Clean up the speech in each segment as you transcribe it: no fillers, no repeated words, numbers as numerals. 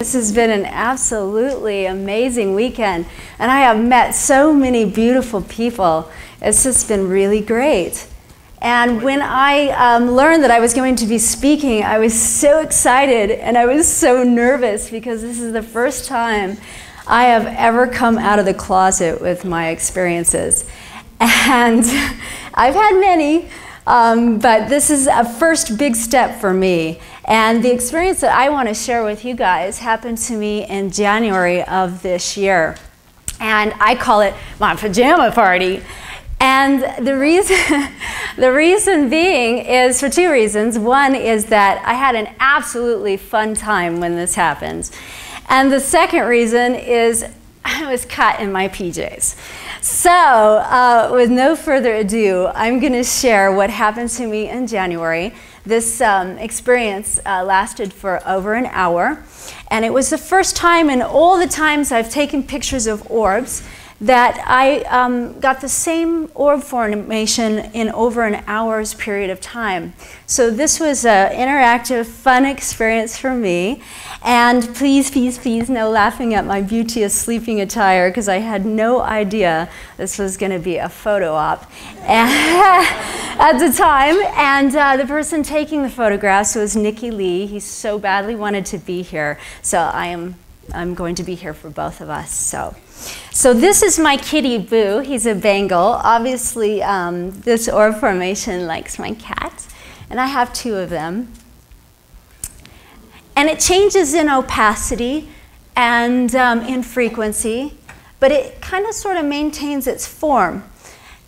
This has been an absolutely amazing weekend, and I have met so many beautiful people. It's just been really great. And when I learned that I was going to be speaking, I was so excited and I was so nervous because this is the first time I have ever come out of the closet with my experiences. And I've had many, but this is a first big step for me. And the experience that I want to share with you guys happened to me in January of this year. And I call it my pajama party. And the reason being is for two reasons. One is that I had an absolutely fun time when this happened. And the second reason is I was caught in my PJs. So with no further ado, I'm going to share what happened to me in January. This experience lasted for over an hour. And it was the first time in all the times I've taken pictures of orbs that I got the same orb formation in over an hour's period of time. So this was an interactive, fun experience for me. And please, please, please, no laughing at my beauteous sleeping attire, because I had no idea this was going to be a photo op at the time. And the person taking the photographs was Nikki Lee. He so badly wanted to be here. So I'm going to be here for both of us. So this is my kitty Boo. He's a Bengal. Obviously, this orb formation likes my cat, and I have two of them. And it changes in opacity and in frequency, but it kind of sort of maintains its form.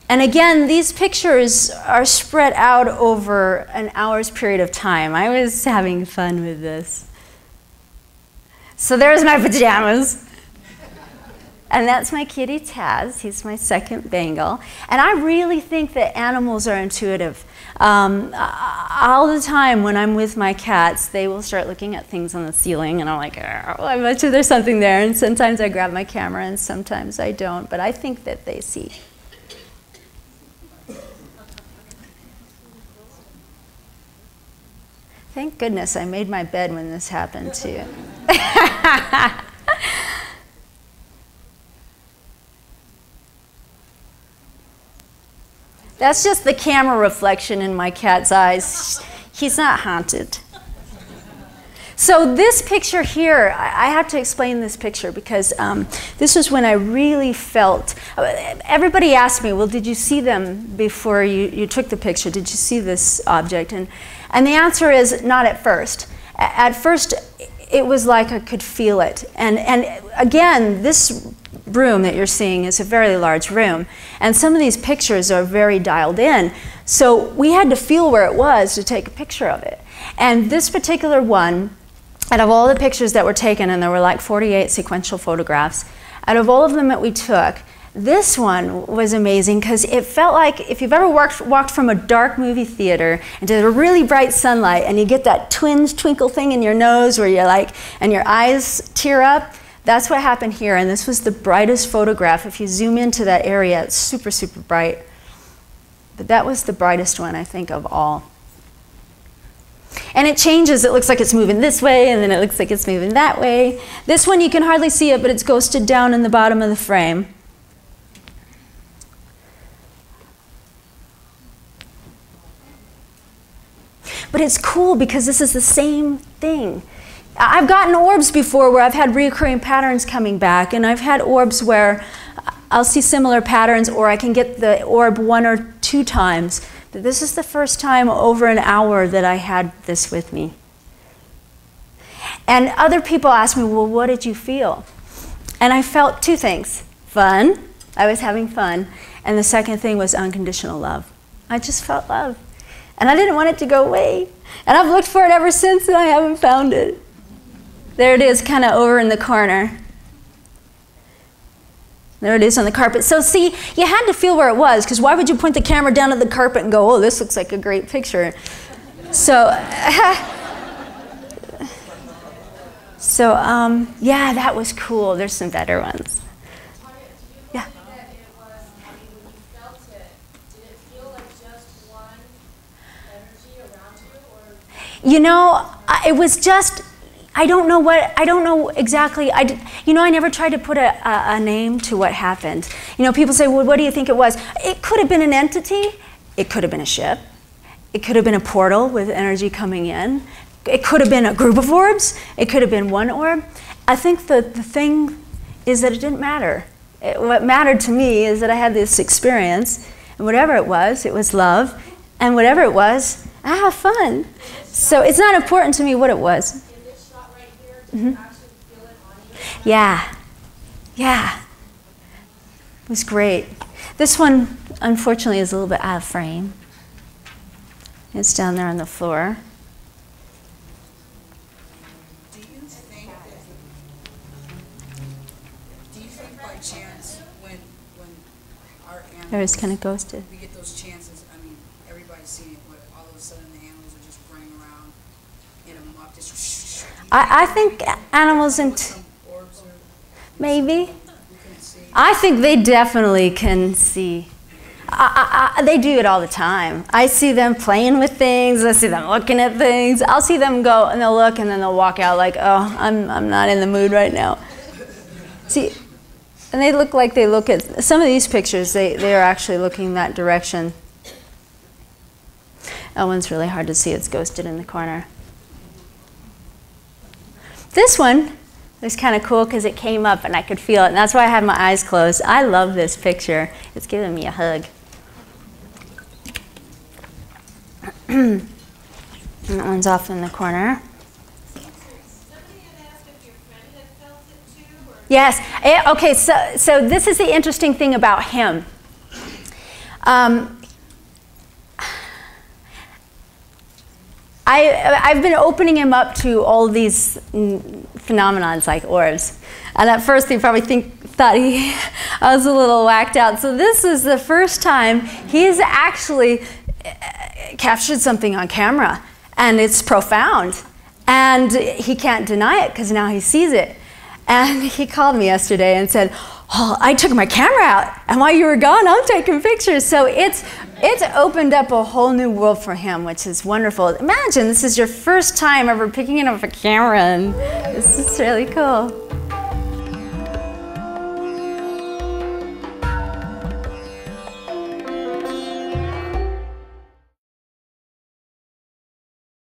And again, these pictures are spread out over an hour's period of time. I was having fun with this. So there's my pajamas. And that's my kitty Taz. He's my second Bengal. And I really think that animals are intuitive. All the time when I'm with my cats, they will start looking at things on the ceiling, and I'm like, oh, I bet you there's something there. And sometimes I grab my camera, and sometimes I don't. But I think that they see. Thank goodness I made my bed when this happened, too. That's just the camera reflection in my cat's eyes. He's not haunted. So this picture here, I have to explain this picture because this was when I really felt, everybody asked me, well, did you see them before you took the picture? Did you see this object? And the answer is not at first. At first, it was like I could feel it. And again, this room that you're seeing is a very large room, and some of these pictures are very dialed in, so we had to feel where it was to take a picture of it. And this particular one, out of all the pictures that were taken, and there were like 48 sequential photographs, out of all of them that we took, this one was amazing because it felt like if you've ever walked from a dark movie theater into a really bright sunlight and you get that twinge twinkle thing in your nose where you're like, and your eyes tear up. That's what happened here, and this was the brightest photograph. If you zoom into that area, it's super, super bright. But that was the brightest one, I think, of all. And it changes. It looks like it's moving this way, and then it looks like it's moving that way. This one, you can hardly see it, but it's ghosted down in the bottom of the frame. But it's cool because this is the same thing. I've gotten orbs before where I've had recurring patterns coming back, and I've had orbs where I'll see similar patterns, or I can get the orb 1 or 2 times. But this is the first time over an hour that I had this with me. And other people ask me, well, what did you feel? And I felt 2 things. Fun. I was having fun. And the second thing was unconditional love. I just felt love. And I didn't want it to go away. And I've looked for it ever since, and I haven't found it. There it is, kind of over in the corner. There it is on the carpet. So see, you had to feel where it was, because why would you point the camera down at the carpet and go, oh, this looks like a great picture? So, yeah, that was cool. There's some better ones. Yeah. You know, it was just, I don't know exactly, you know, I never tried to put a name to what happened. You know, people say, well, what do you think it was? It could have been an entity. It could have been a ship. It could have been a portal with energy coming in. It could have been a group of orbs. It could have been one orb. I think the thing is that it didn't matter. What mattered to me is that I had this experience, and whatever it was love, and whatever it was, I have fun. So it's not important to me what it was. Mm-hmm. Yeah, yeah, it was great. This one, unfortunately, is a little bit out of frame. It's down there on the floor. Do you think by chance, when our animals, There is kind of ghosted. we get those chances, I mean, everybody's seen it, but all of a sudden the animals are just running around in a muck, just I think animals maybe. I think they definitely can see. They do it all the time. I see them playing with things. I see them looking at things. I'll see them go and they'll look and then they'll walk out like, oh, I'm not in the mood right now. See, and they look like they look at some of these pictures. They are actually looking that direction. That one's really hard to see. It's ghosted in the corner. This one was kind of cool because it came up and I could feel it, and that's why I had my eyes closed. I love this picture. It's giving me a hug. And that one's off in the corner. Yes. Okay, so this is the interesting thing about him. I've been opening him up to all these phenomenons like orbs. And at first he probably thought I was a little whacked out. So this is the first time he's actually captured something on camera. And it's profound. And he can't deny it because now he sees it. And he called me yesterday and said, oh, I took my camera out, and while you were gone, I'm taking pictures. So it's opened up a whole new world for him, which is wonderful. Imagine this is your first time ever picking up a camera, and this is really cool.